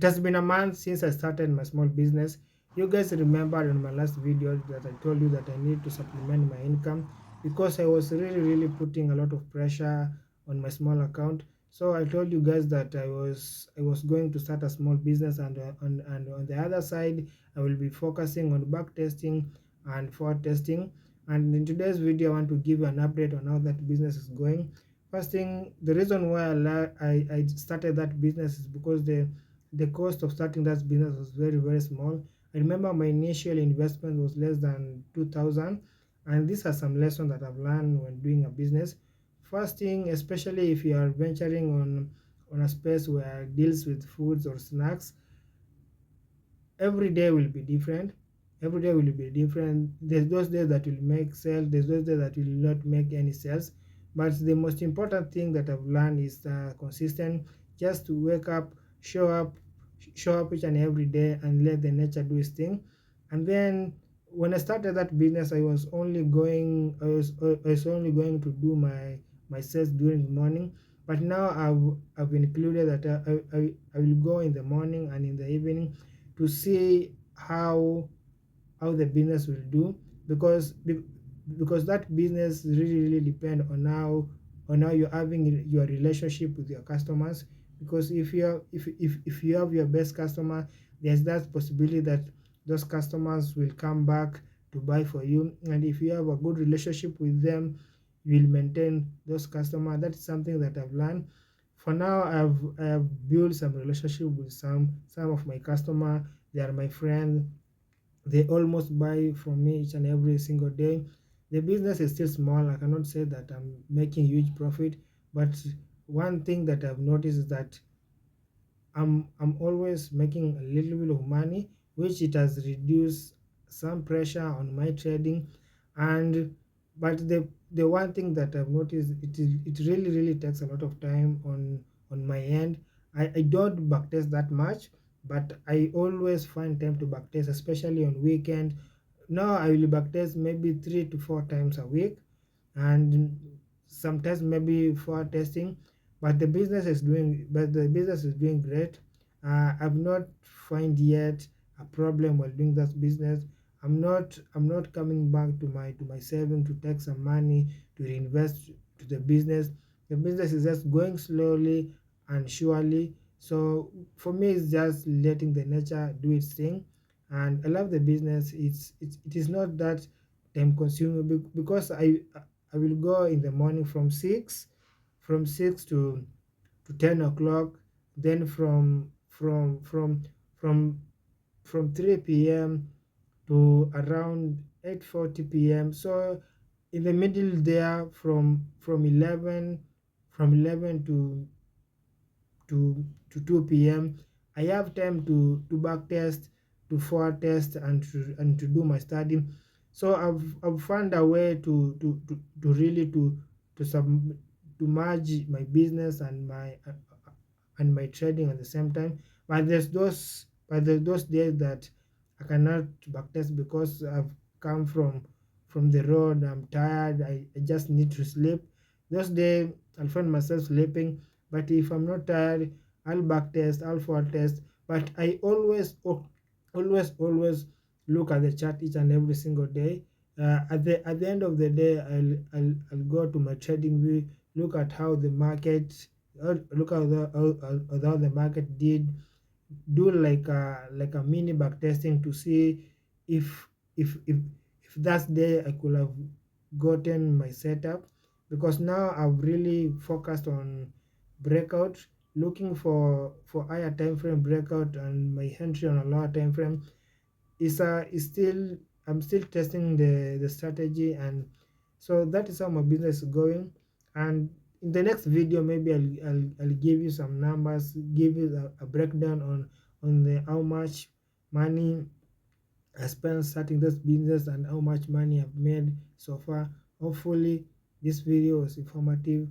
has been a month since I started my small business. You guys remember in my last video that I told you that I need to supplement my income because I was really putting a lot of pressure on my small account. So I told you guys that I was going to start a small business, and on the other side I will be focusing on back testing and forward testing. And in today's video I want to give you an update on how that business is going. First thing, the reason why I started that business is because the cost of starting that business was very small. I remember my initial investment was less than 2,000, and these are some lessons that I've learned when doing a business. First thing, especially if you are venturing on a space where it deals with foods or snacks, every day will be different. Every day will be different. There's those days that will make sales, there's those days that will not make any sales. But the most important thing that I've learned is consistent. Just to wake up, show up, show up each and every day, and let the nature do its thing. And then when I started that business, I was only going to do my sales during the morning. But now I've included that I will go in the morning and in the evening to see how the business will do, because because that business really depend on how you're having your relationship with your customers. Because if you have your best customer, there's that possibility that those customers will come back to buy for you. And if you have a good relationship with them, you will maintain those customers. That's something that I've learned. For now, I have built some relationship with some of my customer. They are my friends. They almost buy from me each and every single day. The business is still small. I cannot say that I'm making huge profit, but one thing that I've noticed is that I'm always making a little bit of money, which it has reduced some pressure on my trading. And but the one thing that I've noticed, it really takes a lot of time on my end. I don't backtest that much, but I always find time to backtest, especially on weekend. Now I will backtest maybe 3 to 4 times a week, and sometimes maybe for testing. But the business is doing great. I've not find yet a problem while doing that business. I'm not coming back to my saving to take some money to reinvest to the business. The business is just going slowly and surely. So for me, it's just letting the nature do its thing. And I love the business. It is not that time consuming because I will go in the morning from six to 10 o'clock. Then from 3 p.m. to around 8:40 p.m. So in the middle there, from 11 to 2 p.m. I have time to back test, to forward test, and to do my study. So I've found a way to really to sub to merge my business and my trading at the same time. But there's those days that I cannot backtest because I've come from the road. I'm tired. I just need to sleep. Those days I'll find myself sleeping. But if I'm not tired, I'll backtest, I'll forward test. But I always look at the chart each and every single day. At the end of the day, I'll go to my trading view, look at how the market, look at how the market did, do like a mini back testing to see if if if if that day I could have gotten my setup. Because now I've really focused on breakout, looking for higher time frame breakout, and my entry on a lower time frame is still, I'm still testing the strategy. And so that is how my business is going. And in the next video, maybe I'll give you some numbers, give you a breakdown on the how much money I spent starting this business and how much money I've made so far. Hopefully this video was informative.